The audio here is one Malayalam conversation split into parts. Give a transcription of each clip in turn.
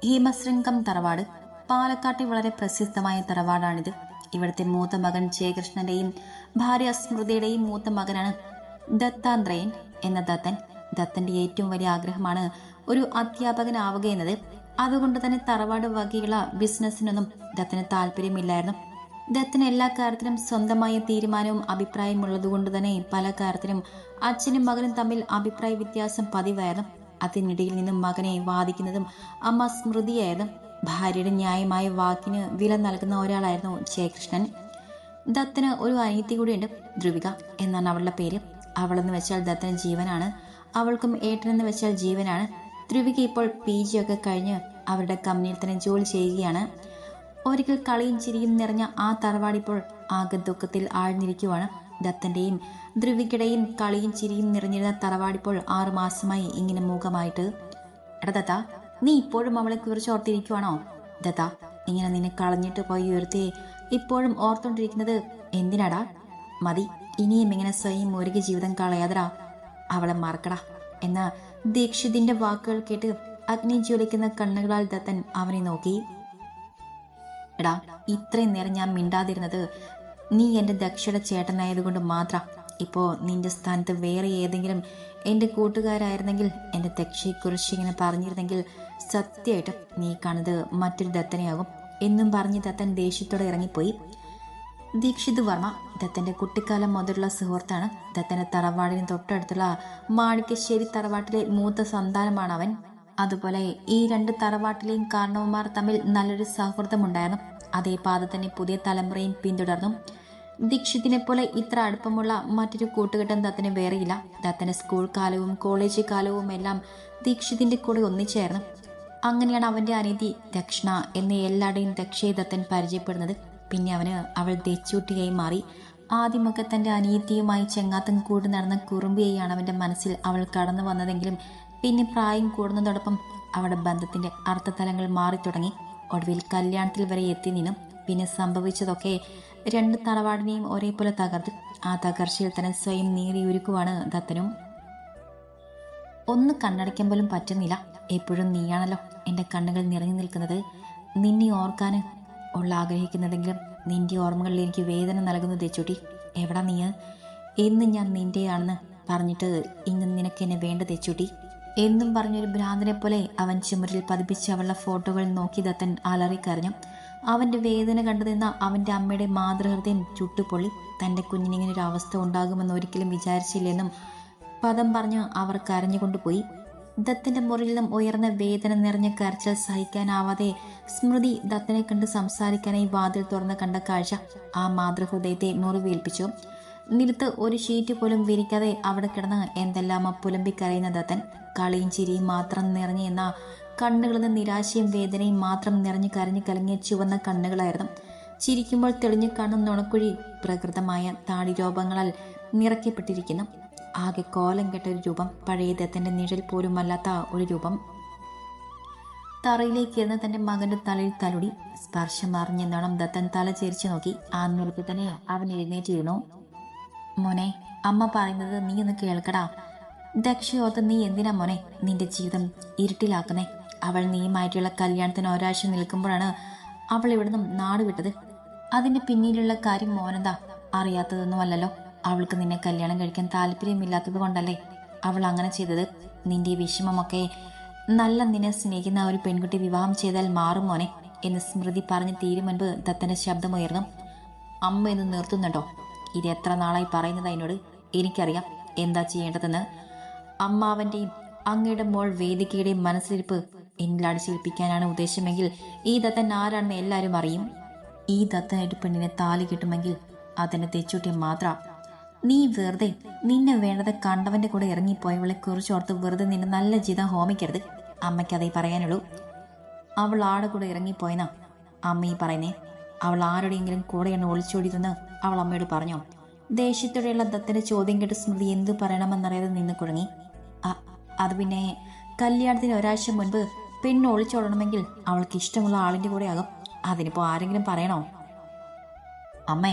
ഹീമശൃംഗം തറവാട് പാലക്കാട്ടെ വളരെ പ്രസിദ്ധമായ തറവാടാണിത്. ഇവിടുത്തെ മൂത്ത മകൻ ജയകൃഷ്ണന്റെയും ഭാര്യ സ്മൃതിയുടെയും മൂത്ത മകനാണ് ദത്താത്രേയൻ എന്ന ദത്തൻ. ദത്തന്റെ ഏറ്റവും വലിയ ആഗ്രഹമാണ് ഒരു അധ്യാപകനാവുക എന്നത്. അതുകൊണ്ട് തന്നെ തറവാട് വകയുള്ള ബിസിനസ്സിനൊന്നും ദത്തന് താല്പര്യമില്ലായിരുന്നു. ദത്തിന് എല്ലാ കാര്യത്തിലും സ്വന്തമായ തീരുമാനവും അഭിപ്രായവും ഉള്ളതുകൊണ്ട് തന്നെ പല കാര്യത്തിലും അച്ഛനും മകനും തമ്മിൽ അഭിപ്രായ വ്യത്യാസം പതിവായിരുന്നു. അതിനിടയിൽ നിന്നും മകനെ വാദിക്കുന്നതും അമ്മ സ്മൃതിയായിരുന്നു. ഭാര്യയുടെ ന്യായമായ വാക്കിന് വില നൽകുന്ന ഒരാളായിരുന്നു ജയകൃഷ്ണൻ. ദത്തിന് ഒരു അനിയത്തി കൂടിയുണ്ട്, ധ്രുവിക എന്നാണ് അവളുടെ പേര്. അവളെന്ന് വെച്ചാൽ ദത്തിന് ജീവനാണ്. അവൾക്കും ഏട്ടനെന്ന് വെച്ചാൽ ജീവനാണ്. ധ്രുവിക ഇപ്പോൾ PG ഒക്കെ കഴിഞ്ഞ് അവരുടെ കമ്പനിയിൽ തന്നെ ജോലി ചെയ്യുകയാണ്. ഒരിക്കൽ കളിയും ചിരിയും നിറഞ്ഞ ആ തറവാടിപ്പോൾ ആകെ ദുഃഖത്തിൽ ആഴ്ന്നിരിക്കുവാണ്. ദത്തന്റെയും ധ്രുവികയുടെയും കളിയും ചിരിയും നിറഞ്ഞിരുന്ന തറവാടിപ്പോൾ 6 മാസമായി ഇങ്ങനെ മൂകമായിട്ട്. എടാ ദത്ത, നീ ഇപ്പോഴും അവളെ കുറിച്ച് ഓർത്തിരിക്കുവാണോ? ദത്ത, ഇങ്ങനെ നിന്നെ കളഞ്ഞിട്ട് പോയി ഉയർത്തി ഇപ്പോഴും ഓർത്തോണ്ടിരിക്കുന്നത് എന്തിനാടാ? മതി, ഇനിയും ഇങ്ങനെ സ്വയം ഒരുക്കി ജീവിതം കളയാതടാ. അവളെ മറക്കടാ എന്ന ദീക്ഷിതിന്റെ വാക്കുകൾ കേട്ട് അഗ്നി ജ്വലിക്കുന്ന കണ്ണുകളാൽ ദത്തൻ അവനെ നോക്കി. എടാ, ഇത്രയും നേരം ഞാൻ മിണ്ടാതിരുന്നത് നീ എൻ്റെ ദക്ഷയുടെ ചേട്ടനായതുകൊണ്ട് മാത്രം. ഇപ്പോൾ നിന്റെ സ്ഥാനത്ത് വേറെ ഏതെങ്കിലും എൻ്റെ കൂട്ടുകാരായിരുന്നെങ്കിൽ എൻ്റെ ദക്ഷയെക്കുറിച്ച് ഇങ്ങനെ പറഞ്ഞിരുന്നെങ്കിൽ സത്യമായിട്ടും നീ കാണുന്നത് മറ്റൊരു ദത്തനെയാകും എന്നും പറഞ്ഞ് ദത്തൻ ദേഷ്യത്തോടെ ഇറങ്ങിപ്പോയി. ദീക്ഷിത് വർമ്മ ദത്തൻ്റെ കുട്ടിക്കാലം മുതലുള്ള സുഹൃത്താണ്. ദത്തൻ്റെ തറവാടിന് തൊട്ടടുത്തുള്ള മാണിക്കശ്ശേരി തറവാട്ടിലെ മൂത്ത സന്താനമാണ് അവൻ. അതുപോലെ ഈ 2 തറവാട്ടിലെയും കാരണവന്മാർ തമ്മിൽ നല്ലൊരു സൗഹൃദമുണ്ടായിരുന്നു. അതേ പാത തന്നെ പുതിയ തലമുറയും പിന്തുടർന്നു. ദീക്ഷിതിനെ പോലെ ഇത്ര അടുപ്പമുള്ള മറ്റൊരു കൂട്ടുകെട്ടും ദത്തന് വേറെയില്ല. ദത്തന്റെ സ്കൂൾ കാലവും കോളേജ് കാലവും എല്ലാം ദീക്ഷിതിന്റെ കൂടെ ഒന്നിച്ചായിരുന്നു. അങ്ങനെയാണ് അവന്റെ അനിയത്തി ദക്ഷണ എന്ന എല്ലാവരുടെയും ദക്ഷയെ ദത്തൻ പരിചയപ്പെടുന്നത്. പിന്നെ അവൾ ദച്ചൂട്ടിയായി മാറി. ആദ്യമൊക്കെ തന്റെ അനിയത്തിയുമായി ചെങ്ങാത്തം കൂടി നടന്ന കുറുമ്പിയെയാണ് അവന്റെ മനസ്സിൽ അവൾ കടന്നു വന്നതെങ്കിലും പിന്നെ പ്രായം കൂടുന്നതോടൊപ്പം അവരുടെ ബന്ധത്തിന്റെ അർത്ഥതലങ്ങൾ മാറിത്തുടങ്ങി. ഒടുവിൽ കല്യാണത്തിൽ വരെ എത്തി നിന്നും. പിന്നെ സംഭവിച്ചതൊക്കെ 2 തറവാടിനെയും ഒരേപോലെ തകർത്തു. ആ തകർച്ചയിൽ തന്നെ സ്വയം നീറിയുരുക്കുവാണ് ദത്തനും. ഒന്ന് കണ്ണടയ്ക്കാൻ പോലും പറ്റുന്നില്ല. എപ്പോഴും നീയാണല്ലോ എൻ്റെ കണ്ണുകൾ നിറഞ്ഞു നിൽക്കുന്നത്. നിന്നെ ഓർക്കാൻ ഉള്ള ആഗ്രഹിക്കുന്നതെങ്കിലും നിന്റെ ഓർമ്മകളിൽ എനിക്ക് വേദന നൽകുന്നു ദച്ചൂട്ടി. എവിടാ നീ? എന്ന് ഞാൻ നിന്റെയാണെന്ന് പറഞ്ഞിട്ട് ഇന്ന് നിനക്ക് എന്നെ വേണ്ട ദച്ചൂട്ടി എന്നും പറഞ്ഞൊരു ഭ്രാന്തനെ പോലെ അവൻ ചുമരിൽ പതിപ്പിച്ച് അവളുടെ ഫോട്ടോകൾ നോക്കി ദത്തൻ അലറിക്കരഞ്ഞു. അവൻ്റെ വേദന കണ്ടു നിന്ന അവൻ്റെ അമ്മയുടെ മാതൃഹൃദയം ചുട്ടുപൊള്ളി. തൻ്റെ കുഞ്ഞിനിങ്ങനെ ഒരു അവസ്ഥ ഉണ്ടാകുമെന്ന് ഒരിക്കലും വിചാരിച്ചില്ലെന്നും പദം പറഞ്ഞ് അവർ കരഞ്ഞുകൊണ്ടുപോയി. ദത്തൻ്റെ മുറിയിൽ നിന്നും ഉയർന്ന വേദന നിറഞ്ഞ കരച്ചിൽ സഹിക്കാനാവാതെ സ്മൃതി ദത്തനെ കണ്ട് സംസാരിക്കാനായി വാതിൽ തുറന്ന് കണ്ട കാഴ്ച ആ മാതൃഹൃദയത്തെ മുറിവേൽപ്പിച്ചു. നിലത്ത് ഒരു ഷീറ്റ് പോലും വിരിക്കാതെ അവിടെ കിടന്ന് എന്തെല്ലാമോ പുലമ്പിക്കരയുന്ന ദത്തൻ. കളിയും ചിരിയും മാത്രം നിറഞ്ഞു എന്ന കണ്ണുകളിൽ നിന്ന് നിരാശയും വേദനയും മാത്രം നിറഞ്ഞു കരഞ്ഞു കലങ്ങിയ ചുവന്ന കണ്ണുകളായിരുന്നു. ചിരിക്കുമ്പോൾ തെളിഞ്ഞു കാണുന്ന നുണക്കുഴി പ്രകൃതമായ താടിരോപങ്ങളാൽ നിറയ്ക്കപ്പെട്ടിരിക്കുന്നു. ആകെ കോലം കെട്ട ഒരു രൂപം, പഴയ ദത്തന്റെ നിഴൽ പോലും അല്ലാത്ത ഒരു രൂപം. തറയിലേക്ക് ഇരുന്ന് തന്റെ മകന്റെ തലയിൽ തലുടി. സ്പർശം അറിഞ്ഞെന്നോണം ദത്തൻ തല ചേരിച്ചു നോക്കി. ആ നിലത്ത് തന്നെ അവൻ എഴുന്നേറ്റിരുന്നു. മോനെ, അമ്മ പറയുന്നത് നീ ഒന്ന് കേൾക്കടാ. ദക്ഷയോർത്ത് നീ എന്തിനാ മോനെ നിന്റെ ജീവിതം ഇരുട്ടിലാക്കുന്നേ? അവൾ നീയുമായിട്ടുള്ള കല്യാണത്തിന് ഒരാഴ്ച നിൽക്കുമ്പോഴാണ് അവൾ ഇവിടുന്ന് നാട് വിട്ടത്. അതിന്റെ പിന്നിലുള്ള കാര്യം മോനെന്താ അറിയാത്തതൊന്നുമല്ലല്ലോ. അവൾക്ക് നിന്നെ കല്യാണം കഴിക്കാൻ താല്പര്യമില്ലാത്തത് കൊണ്ടല്ലേ അവൾ അങ്ങനെ ചെയ്തത്. നിന്റെ വിഷമമൊക്കെ നല്ല നിന്നെ സ്നേഹിക്കുന്ന ഒരു പെൺകുട്ടി വിവാഹം ചെയ്താൽ മാറും മോനെ എന്ന് സ്മൃതി പറഞ്ഞ് തീരും മുൻപ് ദത്തന്റെ ശബ്ദമുയർന്നു. അമ്മ എന്ന് നിർത്തുന്നുണ്ടോ? ഇത് എത്ര നാളായി പറയുന്നത് എന്നോട്. എനിക്കറിയാം എന്താ ചെയ്യേണ്ടതെന്ന്. അമ്മാവന്റെയും അങ്ങയുടെ മോൾ വേദികയുടെയും മനസ്സിലിരിപ്പ് എന്നിൽ അടിച്ചേൽപ്പിക്കാനാണ് ഉദ്ദേശമെങ്കിൽ ഈ ദത്തൻ ആരാണെന്ന് എല്ലാവരും അറിയും. ഈ ദത്തനായിട്ട് പെണ്ണിനെ താലി കിട്ടുമെങ്കിൽ അതെന്നെ തെച്ചൂട്ടി മാത്രം. നീ വെറുതെ നിന്നെ വേണ്ടത് കണ്ടവന്റെ കൂടെ ഇറങ്ങിപ്പോയവളെ കുറിച്ചോർത്ത് വെറുതെ നിന്നെ നല്ല ജീവിതം ഹോമിക്കരുത്. അമ്മയ്ക്കതേ പറയാനുള്ളൂ. അവൾ ആടെ കൂടെ ഇറങ്ങിപ്പോയെന്നാ അമ്മ ഈ പറയുന്നേ? അവൾ ആരുടെയെങ്കിലും കൂടെയാണ് ഒളിച്ചോടിയതെന്ന് അവൾ അമ്മയോട് പറഞ്ഞോ? ദേഷ്യത്തോടെയുള്ള ദത്തന്റെ ചോദ്യം കേട്ട് സ്മൃതി എന്തു പറയണമെന്നറിയാതെ നിന്ന് കുഴങ്ങി. അത് പിന്നെ കല്യാണത്തിന് ഒരാഴ്ച മുൻപ് പെണ്ണ് ഒളിച്ചോടണമെങ്കിൽ അവൾക്ക് ഇഷ്ടമുള്ള ആളിന്റെ കൂടെ ആകും. അതിനിപ്പോ ആരെങ്കിലും പറയണോ? അമ്മേ,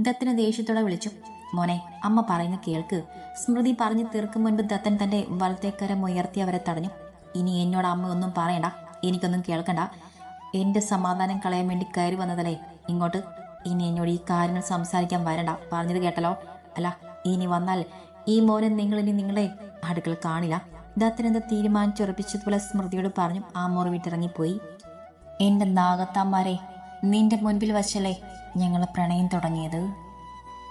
ദത്തനെ ദേഷ്യത്തോടെ വിളിച്ചു. മോനെ, അമ്മ പറയുന്ന കേൾക്ക്. സ്മൃതി പറഞ്ഞു തീർക്കും മുൻപ് ദത്തൻ തന്റെ വലത്തേക്കരം ഉയർത്തി അവരെ തടഞ്ഞു. ഇനി എന്നോട് അമ്മ ഒന്നും പറയണ്ട. എനിക്കൊന്നും കേൾക്കണ്ട. എൻ്റെ സമാധാനം കളയാൻ വേണ്ടി കയറി വന്നതല്ലേ ഇങ്ങോട്ട്. ഇനി എന്നോട് ഈ കാര്യങ്ങൾ സംസാരിക്കാൻ വരണ്ട, പറഞ്ഞത് കേട്ടല്ലോ. അല്ല, ഇനി വന്നാൽ ഈ മോനെ നിങ്ങളിനി നിങ്ങളെ അടുക്കള കാണില്ല. ദത്തനെന്ത് തീരുമാനിച്ചുറപ്പിച്ചതുപോലെ സ്മൃതിയോട് പറഞ്ഞു ആ മുറി വിട്ടിറങ്ങിപ്പോയി. എൻ്റെ നാഗത്താന്മാരെ, നിന്റെ മുൻപിൽ വച്ചല്ലേ ഞങ്ങളെ പ്രണയം തുടങ്ങിയത്.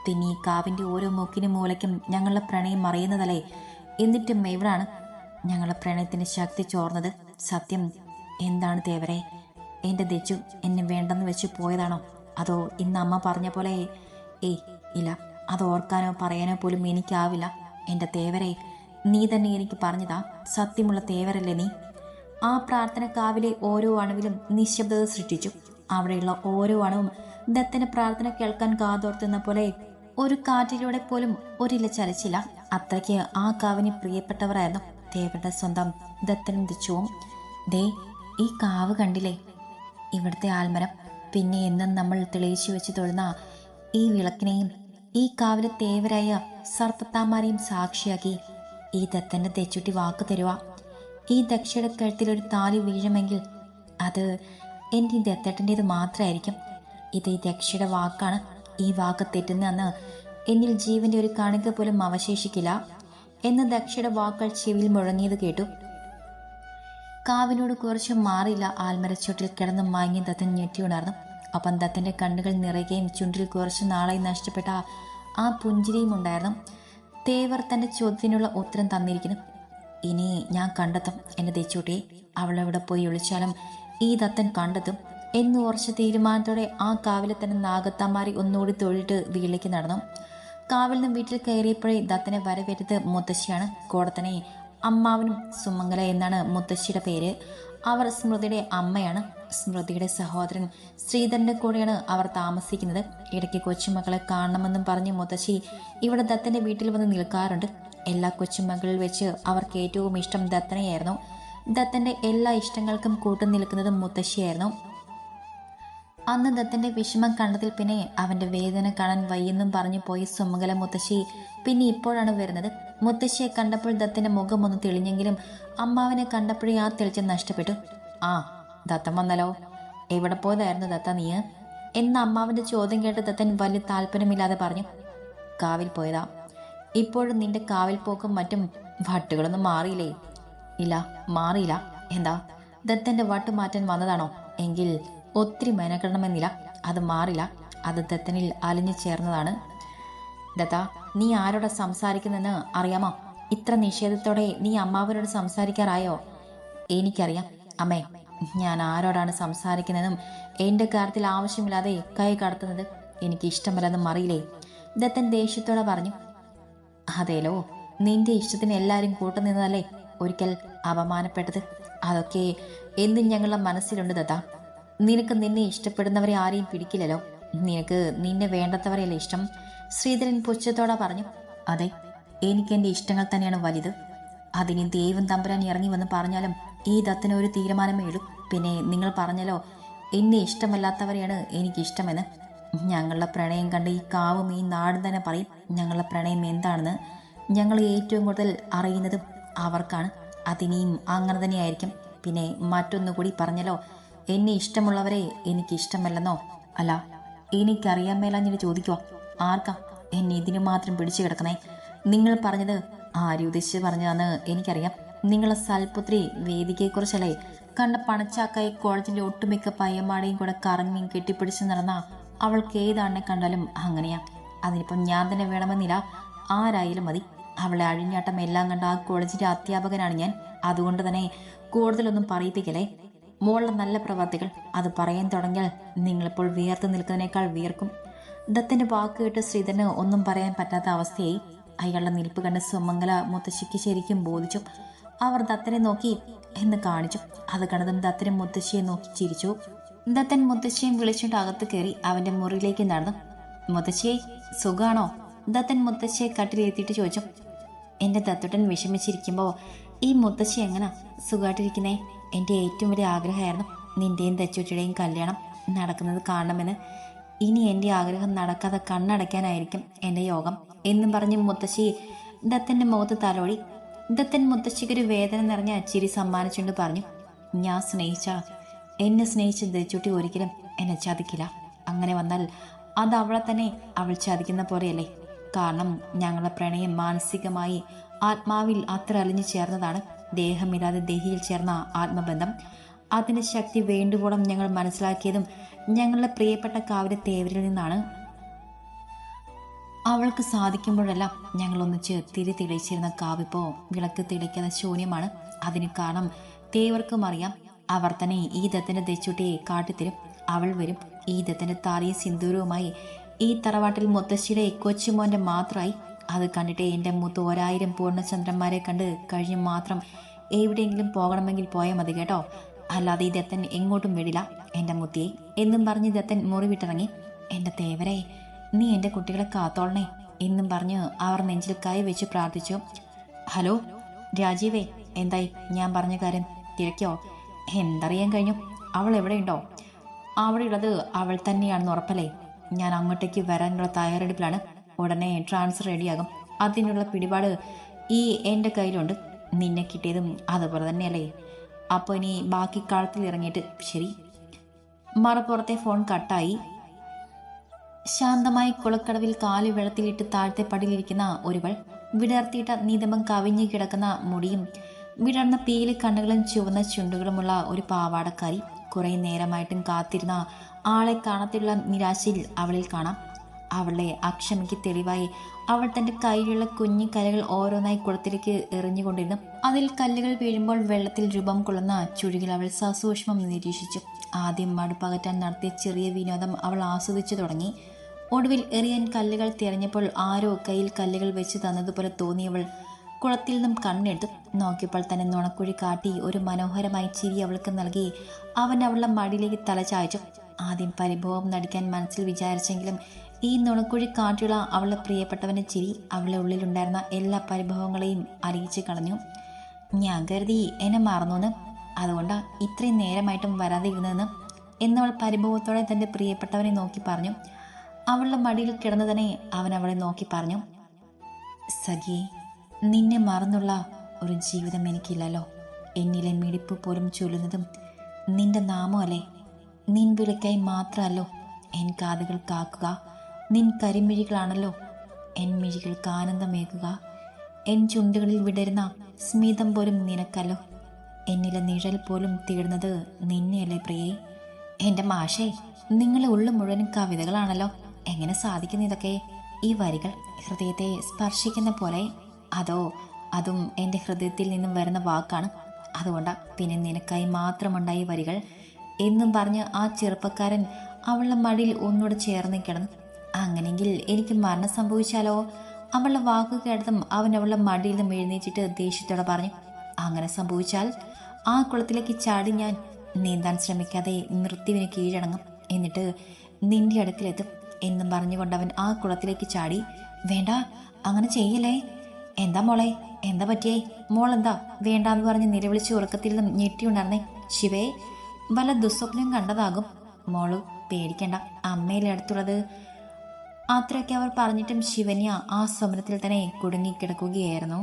പിന്നെ ഈ കാവിൻ്റെ ഓരോ മുക്കിനും മൂലയ്ക്കും ഞങ്ങളുടെ പ്രണയം അറിയുന്നതല്ലേ. എന്നിട്ടും എവിടാണ് ഞങ്ങളുടെ പ്രണയത്തിൻ്റെ ശക്തി ചോർന്നത്? സത്യം എന്താണ് തേവരെ? എൻ്റെ ദച്ചു എന്നെ വേണ്ടെന്ന് വെച്ച് പോയതാണോ? അതോ ഇന്ന് അമ്മ പറഞ്ഞ പോലെ? ഏയ് ഇല്ല, അത് ഓർക്കാനോ പറയാനോ പോലും എനിക്കാവില്ല. എൻ്റെ തേവരെ, നീ തന്നെ എനിക്ക് പറഞ്ഞതാ സത്യമുള്ള തേവരല്ലേ നീ? ആ പ്രാർത്ഥന കാവിലെ ഓരോ അണുവിലും നിശബ്ദത സൃഷ്ടിച്ചു. അവിടെയുള്ള ഓരോ അണുവും ദത്തന്റെ പ്രാർത്ഥന കേൾക്കാൻ കാതോർത്തുന്ന പോലെ ഒരു കാറ്റിലൂടെ പോലും ഒരില ചലിച്ചില്ല. അത്രയ്ക്ക് ആ കാവിന് പ്രിയപ്പെട്ടവരായിരുന്നു തേവരുടെ സ്വന്തം ദത്തനും ദച്ചുവും. ദേ, ഈ കാവ് കണ്ടില്ലേ? ഇവിടുത്തെ ആൽമരം, പിന്നെ എന്നും നമ്മൾ തെളിയിച്ചു വെച്ച് തൊഴുന്ന ഈ വിളക്കിനെയും ഈ കാവിലെ തേവരായ സർപ്പത്താമാരെയും സാക്ഷിയാക്കി ഈ ദത്തന്റെ തെച്ചുട്ടി വാക്ക് തരുക. ഈ ദക്ഷയുടെ കഴുത്തിലൊരു താലി വീഴുമെങ്കിൽ അത് എൻ്റെ ഈ ദത്തേട്ടൻ്റേത് മാത്രമായിരിക്കും. ഇത് ഈ ദക്ഷയുടെ വാക്കാണ്. ഈ വാക്ക് തെറ്റുന്ന അന്ന് എന്നിൽ ജീവന്റെ ഒരു കണിക പോലും അവശേഷിക്കില്ല എന്ന് ദക്ഷയുടെ വാക്കുകൾ ചെവിയിൽ മുഴങ്ങിയത് കേട്ടു. കാവിനോട് കുറച്ച് മാറിയില്ല ആൽമരച്ചോട്ടിൽ കിടന്ന് മയങ്ങി ദത്തൻ ഞെട്ടിയുണർന്നു. അപ്പം ദത്തൻ്റെ കണ്ണുകൾ നിറയുകയും ചുണ്ടിൽ കുറച്ച് നാളായി നഷ്ടപ്പെട്ട ആ പുഞ്ചിരിയും ഉണ്ടായിരുന്നു. തേവർ തൻ്റെ ചോദ്യത്തിനുള്ള ഉത്തരം തന്നിരിക്കുന്നു. ഇനി ഞാൻ കണ്ടെത്തും എൻ്റെ തെച്ചൂട്ടിയെ. അവളെവിടെ പോയി ഒളിച്ചാലും ഈ ദത്തൻ കണ്ടെത്തും എന്ന് ഉറച്ച തീരുമാനത്തോടെ ആ കാവിലെ തന്നെ നാഗത്താമാരി ഒന്നുകൂടി തൊഴിലിട്ട് വീട്ടിലേക്ക് നടന്നു. കാവിൽ നിന്ന് വീട്ടിൽ കയറിയപ്പോഴേ ദത്തനെ വരവേറ്റത് മുത്തശ്ശിയാണ്. കോടത്തനെ അമ്മാവനും സുമംഗല എന്നാണ് മുത്തശ്ശിയുടെ പേര്. അവർ സ്മൃതിയുടെ അമ്മയാണ്. സ്മൃതിയുടെ സഹോദരൻ ശ്രീധരന്റെ കൂടെയാണ് അവർ താമസിക്കുന്നത്. ഇടയ്ക്ക് കൊച്ചുമക്കളെ കാണണമെന്നും പറഞ്ഞ് മുത്തശ്ശി ഇവിടെ ദത്തന്റെ വീട്ടിൽ വന്ന് നിൽക്കാറുണ്ട്. എല്ലാ കൊച്ചുമകളിൽ വെച്ച് അവർക്ക് ഏറ്റവും ഇഷ്ടം ദത്തനെയായിരുന്നു. ദത്തന്റെ എല്ലാ ഇഷ്ടങ്ങൾക്കും കൂട്ടു നിൽക്കുന്നതും മുത്തശ്ശിയായിരുന്നു. അന്ന് ദത്തന്റെ വിഷമം കണ്ടതിൽ പിന്നെ അവന്റെ വേദന കാണാൻ വയ്യെന്നും പറഞ്ഞു പോയി സുമംഗല മുത്തശ്ശി പിന്നെ ഇപ്പോഴാണ് വരുന്നത്. മുത്തശ്ശിയെ കണ്ടപ്പോൾ ദത്തന്റെ മുഖം ഒന്ന് തെളിഞ്ഞെങ്കിലും അമ്മാവനെ കണ്ടപ്പോഴേ ആ തെളിച്ചം നഷ്ടപ്പെട്ടു. ആ, ദത്തൻ വന്നല്ലോ. എവിടെ പോയതായിരുന്നു ദത്ത നീ എന്ന അമ്മാവന്റെ ചോദ്യം കേട്ട് ദത്തൻ വലിയ താല്പര്യമില്ലാതെ പറഞ്ഞു. കാവിൽ പോയതാ. ഇപ്പോഴും നിന്റെ കാവിൽ പോക്കും മറ്റും വട്ടുകളൊന്നും മാറിയില്ലേ? ഇല്ല, മാറിയില്ല. എന്താ, ദത്തന്റെ വട്ട് മാറ്റാൻ വന്നതാണോ? എങ്കിൽ ഒത്തിരി മെനക്കെടണമെന്നില്ല. അത് മാറില്ല. അത് ദത്തനിൽ അലിഞ്ഞു ചേർന്നതാണ്. ദത്ത, നീ ആരോടാ സംസാരിക്കുന്നെന്ന് അറിയാമോ? ഇത്ര നിഷേധത്തോടെ നീ അമ്മാവനോട് സംസാരിക്കാറായോ? എനിക്കറിയാം അമ്മേ, ഞാൻ ആരോടാണ് സംസാരിക്കുന്നതെന്നും എൻ്റെ കാര്യത്തിൽ ആവശ്യമില്ലാതെ കൈ കടത്തുന്നത് എനിക്ക് ഇഷ്ടമല്ലെന്നും അറിയില്ലേ? ദത്തൻ ദേഷ്യത്തോടെ പറഞ്ഞു. അതേലോ, നിന്റെ ഇഷ്ടത്തിന് എല്ലാവരും കൂട്ടുനിന്നതല്ലേ ഒരിക്കൽ അപമാനപ്പെട്ടത്? അതൊക്കെ എന്നും ഞങ്ങളുടെ മനസ്സിലുണ്ട് ദത്ത. നിനക്ക് നിന്നെ ഇഷ്ടപ്പെടുന്നവരെ ആരെയും പിടിക്കില്ലല്ലോ. നിനക്ക് നിന്നെ വേണ്ടത്തവരെയല്ലേ ഇഷ്ടം? ശ്രീധരൻ പുച്ഛത്തോടെ പറഞ്ഞു. അതെ, എനിക്ക് എൻ്റെ ഇഷ്ടങ്ങൾ തന്നെയാണ് വലുത്. അതിന് ദൈവം തമ്പുരാൻ ഇറങ്ങി വന്ന് പറഞ്ഞാലും ഈ ദത്തിന് ഒരു തീരുമാനമേ ഉള്ളൂ. പിന്നെ നിങ്ങൾ പറഞ്ഞല്ലോ എന്നെ ഇഷ്ടമല്ലാത്തവരെയാണ് എനിക്കിഷ്ടമെന്ന്. ഞങ്ങളുടെ പ്രണയം കണ്ട് ഈ കാവും ഈ നാടും തന്നെ പറയും ഞങ്ങളുടെ പ്രണയം എന്താണെന്ന്. ഞങ്ങൾ ഏറ്റവും കൂടുതൽ അറിയുന്നതും അവർക്കാണ്. അതിനെയും അങ്ങനെ തന്നെയായിരിക്കും. പിന്നെ മറ്റൊന്നുകൂടി പറഞ്ഞല്ലോ, എന്നെ ഇഷ്ടമുള്ളവരെ എനിക്കിഷ്ടമല്ലെന്നോ? അല്ല, എനിക്കറിയാൻ മേലാഞ്ഞിട്ട് ചോദിക്കുമോ? ആർക്കാ എന്നെ ഇതിനു മാത്രം പിടിച്ചു കിടക്കുന്നേ? നിങ്ങൾ പറഞ്ഞത് ആര് ഉദ്ദേശിച്ച് പറഞ്ഞതാന്ന് എനിക്കറിയാം. നിങ്ങളെ സൽപുത്രി വേദികയെക്കുറിച്ചല്ലേ? കണ്ട പണച്ചാക്കായി കോളേജിലെ ഒട്ടുമിക്ക പയ്യന്മാരെയും കൂടെ കറങ്ങിയും കെട്ടിപ്പിടിച്ച് നടന്ന അവൾക്ക് ഏതാണ്ണെ കണ്ടാലും അങ്ങനെയാ. അതിനിപ്പം ഞാൻ തന്നെ വേണമെന്നില്ല, ആരായാലും മതി. അവളെ അഴിഞ്ഞാട്ടം എല്ലാം കണ്ട ആ കോളേജിന്റെ അധ്യാപകനാണ് ഞാൻ. അതുകൊണ്ട് തന്നെ കൂടുതലൊന്നും പറയിപ്പിക്കലേ. മോളുടെ നല്ല പ്രവർത്തികൾ അത് പറയാൻ തുടങ്ങിയാൽ നിങ്ങളിപ്പോൾ വിയർത്ത് നിൽക്കുന്നതിനേക്കാൾ വിയർക്കും. ദത്തന്റെ വാക്ക് കേട്ട് ശ്രീധരന് ഒന്നും പറയാൻ പറ്റാത്ത അവസ്ഥയായി. അയാളുടെ നിൽപ്പ് കണ്ട് സുമംഗല മുത്തശ്ശിക്ക് ശരിക്കും ബോധിച്ചു. അവർ ദത്തനെ നോക്കി എന്ന് കാണിച്ചു. അത് കണ്ടതും ദത്തനും മുത്തശ്ശിയെ നോക്കി ചിരിച്ചു. ദത്തൻ മുത്തശ്ശിയും വിളിച്ചുകൊണ്ട് അകത്ത് കയറി അവന്റെ മുറിയിലേക്ക് നടന്നു. മുത്തശ്ശിയെ, സുഖാണോ? ദത്തൻ മുത്തശ്ശിയെ കട്ടിലെത്തിയിട്ട് ചോദിച്ചു. എൻ്റെ ദത്തുട്ടൻ വിഷമിച്ചിരിക്കുമ്പോൾ ഈ മുത്തശ്ശി എങ്ങനാ സുഖമായിട്ടിരിക്കുന്നേ? എൻ്റെ ഏറ്റവും വലിയ ആഗ്രഹമായിരുന്നു നിന്റെയും ദച്ചുട്ടിയുടെയും കല്യാണം നടക്കുന്നത് കാണണമെന്ന്. ഇനി എൻ്റെ ആഗ്രഹം നടക്കാതെ കണ്ണടയ്ക്കാനായിരിക്കും എൻ്റെ യോഗം എന്നും പറഞ്ഞ് മുത്തശ്ശി ദത്തൻ്റെ മുഖത്ത് തലോടി. ദത്തൻ മുത്തശ്ശിക്കൊരു വേദന നിറഞ്ഞ ചിരി സമ്മാനിച്ചുകൊണ്ട് പറഞ്ഞു. എന്നെ സ്നേഹിച്ച ദച്ചുട്ടി ഒരിക്കലും എന്നെ ചതിക്കില്ല. അങ്ങനെ വന്നാൽ അത് അവളെ തന്നെ അവൾ ചതിക്കുന്ന പോലെയല്ലേ? കാരണം ഞങ്ങളുടെ പ്രണയം മാനസികമായി ആത്മാവിൽ അത്ര അലിഞ്ഞു ചേർന്നതാണ്. ദേഹമില്ലാതെ ദേഹിയിൽ ചേർന്ന ആത്മബന്ധം. അതിൻ്റെ ശക്തി വേണ്ടുവോളം ഞങ്ങൾ മനസ്സിലാക്കിയതും ഞങ്ങളുടെ പ്രിയപ്പെട്ട കാവ്യ തേവരിൽ നിന്നാണ്. അവൾക്ക് സാധിക്കുമ്പോഴെല്ലാം ഞങ്ങൾ ഒന്നിച്ച് തെളിയിച്ചിരുന്ന കാവിപ്പോ വിളക്ക് തെളിക്കാതെ ശൂന്യമാണ്. അതിന് കാരണം തേവർക്കും അറിയാം. അവർ തന്നെ ഈ ദത്തന്റെ ദച്ചുട്ടിയെ കാട്ടിത്തരും. അവൾ വരും. ഈ ദത്തന്റെ താറിയും സിന്ദൂരവുമായി ഈ തറവാട്ടിൽ മുത്തശ്ശിയുടെ കൊച്ചുമോന്റെ മാത്രമായി. അത് കണ്ടിട്ട് എൻ്റെ മൂത്ത് 1000 പൂർണ്ണചന്ദ്രന്മാരെ കണ്ട് കഴിഞ്ഞ് മാത്രം എവിടെയെങ്കിലും പോകണമെങ്കിൽ പോയാൽ മതി കേട്ടോ. അല്ലാതെ ഈ ദത്തൻ എങ്ങോട്ടും വിടില്ല എൻ്റെ മുത്തിയെ എന്നും പറഞ്ഞ് ദത്തൻ മുറി വിട്ടിറങ്ങി. എൻ്റെ തേവരെ, നീ എൻ്റെ കുട്ടികളെ കാത്തോളണേ എന്നും പറഞ്ഞ് അവർ നെഞ്ചിൽ കൈ വെച്ച് പ്രാർത്ഥിച്ചു. ഹലോ രാജീവേ, എന്തായി? ഞാൻ പറഞ്ഞ കാര്യം തിരക്കോ? എന്തറിയാൻ കഴിഞ്ഞു? അവൾ എവിടെയുണ്ടോ? അവിടെയുള്ളത് അവൾ തന്നെയാണെന്ന് ഉറപ്പല്ലേ? ഞാൻ അങ്ങോട്ടേക്ക് വരാനുള്ള തയ്യാറെടുപ്പിലാണ്. ഉടനെ ട്രാൻസ്ഫർ റെഡിയാകും. അതിനുള്ള പിടിപാട് ഈ എൻ്റെ കയ്യിലുണ്ട്. നിന്നെ കിട്ടിയതും അതുപോലെ തന്നെയല്ലേ? അപ്പോൾ ഇനി ബാക്കി കളത്തിൽ ഇറങ്ങിയിട്ട് ശരി. മറുപുറത്തെ ഫോൺ കട്ടായി. ശാന്തമായി കുളക്കടവിൽ കാലു വെള്ളത്തിലിട്ട് താഴത്തെ പടിയിലിരിക്കുന്ന ഒരുവൾ, വിടർത്തിയിട്ട നിതംബം കവിഞ്ഞു കിടക്കുന്ന മുടിയും വിടർന്ന പീലി കണ്ണുകളും ചുവന്ന ചുണ്ടുകളുമുള്ള ഒരു പാവാടക്കാരി. കുറെ നേരമായിട്ടും കാത്തിരുന്ന ആളെ കാണത്തിലുള്ള നിരാശയിൽ അവളിൽ കാണാം. അവളുടെ അക്ഷമയ്ക്ക് തെളിവായി അവൾ തൻ്റെ കയ്യിലുള്ള കുഞ്ഞു കല്ലുകൾ ഓരോന്നായി കുളത്തിലേക്ക് എറിഞ്ഞുകൊണ്ടിരുന്നു. അതിൽ കല്ലുകൾ വീഴുമ്പോൾ വെള്ളത്തിൽ രൂപം കൊള്ളുന്ന ചുഴികൾ അവൾ സസൂക്ഷ്മം നിരീക്ഷിച്ചു. ആദ്യം മടുപ്പകറ്റാൻ നടത്തിയ ചെറിയ വിനോദം അവൾ ആസ്വദിച്ചു തുടങ്ങി. ഒടുവിൽ എറിയാൻ കല്ലുകൾ തിരഞ്ഞപ്പോൾ ആരോ കയ്യിൽ കല്ലുകൾ വെച്ച് തന്നതുപോലെ തോന്നിയവൾ കുളത്തിൽ നിന്നും കണ്ണെടുത്തു. നോക്കിയപ്പോൾ തന്നെ നുണക്കുഴി കാട്ടി ഒരു മനോഹരമായ ചിരി അവൾക്ക് നൽകി അവൻ അവളുടെ മടിയിലേക്ക് തലചായ്ച്ചു. ആദ്യം പരിഭവം നടിക്കാൻ മനസ്സിൽ വിചാരിച്ചെങ്കിലും ഈ നുണക്കുഴി കാട്ടിയുള്ള അവളുടെ പ്രിയപ്പെട്ടവൻ്റെ ചിരി അവളുടെ ഉള്ളിലുണ്ടായിരുന്ന എല്ലാ പരിഭവങ്ങളെയും അറിയിച്ചു കളഞ്ഞു. ഞാൻ കരുതി എന്നെ മറന്നുവെന്ന്, അതുകൊണ്ടാ ഇത്രയും നേരമായിട്ടും വരാതെ ഇരുന്നതെന്ന് എന്നവൾ പരിഭവത്തോടെ തൻ്റെ പ്രിയപ്പെട്ടവനെ നോക്കി പറഞ്ഞു. അവളുടെ മടിയിൽ കിടന്നു തന്നെ അവൻ അവളെ നോക്കി പറഞ്ഞു, സഖിയെ, നിന്നെ മറന്നുള്ള ഒരു ജീവിതം എനിക്കില്ലല്ലോ. എന്നിലെ മിടിപ്പ് പോലും ചൊല്ലുന്നതും നിന്റെ നാമമല്ലേ? നിൻ വിളിക്കായി മാത്രമല്ലോ എൻ കാതുകൾ കാക്കുക. നിൻ കരിമിഴികളാണല്ലോ എൻ മിഴികൾക്ക് ആനന്ദമേകുക. എൻ ചുണ്ടുകളിൽ വിടരുന്ന സ്മിതം പോലും നിനക്കല്ലോ. എന്നിലെ നിഴൽ പോലും തീർന്നത് നിന്നെയല്ലേ പ്രിയേ? എൻ്റെ മാഷേ, നിങ്ങളെ ഉള്ളു മുഴുവനും കവിതകളാണല്ലോ. എങ്ങനെ സാധിക്കുന്നു ഇതൊക്കെ? ഈ വരികൾ ഹൃദയത്തെ സ്പർശിക്കുന്ന പോലെ. അതും എൻ്റെ ഹൃദയത്തിൽ നിന്നും വരുന്ന വാക്കാണ്. അതുകൊണ്ടാ പിന്നെ നിനക്കായി മാത്രമുണ്ടായ വരികൾ എന്നും പറഞ്ഞ് ആ ചെറുപ്പക്കാരൻ അവളുടെ മടിയിൽ ഒന്നുകൂടെ ചേർന്ന് കിടന്നു. അങ്ങനെയെങ്കിൽ എനിക്ക് മരണം സംഭവിച്ചാലോ? അവളുടെ വാക്ക് കേട്ടതും അവൻ അവളുടെ മടിയിൽ നിന്നും എഴുന്നേറ്റിട്ട് ദേഷ്യത്തോടെ പറഞ്ഞു, അങ്ങനെ സംഭവിച്ചാൽ ആ കുളത്തിലേക്ക് ചാടി ഞാൻ നീന്താൻ ശ്രമിക്കാതെ മൃത്യുവിന് കീഴടങ്ങും. എന്നിട്ട് നിന്റെ അടുക്കിലെത്തും എന്നും പറഞ്ഞുകൊണ്ട് അവൻ ആ കുളത്തിലേക്ക് ചാടി. വേണ്ട, അങ്ങനെ ചെയ്യല്ലേ. എന്താ മോളെ, എന്താ പറ്റിയേ? മോളെന്താ വേണ്ടാന്ന് പറഞ്ഞ് നിലവിളിച്ച് ഉറക്കത്തിൽ നിന്നും ഞെട്ടിയുണ്ടായിരുന്നേ? ശിവേ, വല്ല ദുസ്വപ്നം കണ്ടതാകും. മോള് പേടിക്കണ്ട, അമ്മയിലെ അടുത്തുള്ളത്. അത്രയൊക്കെ അവർ പറഞ്ഞിട്ടും ശിവന്യ ആ സ്വപ്നത്തിൽ തന്നെ കുടുങ്ങിക്കിടക്കുകയായിരുന്നു.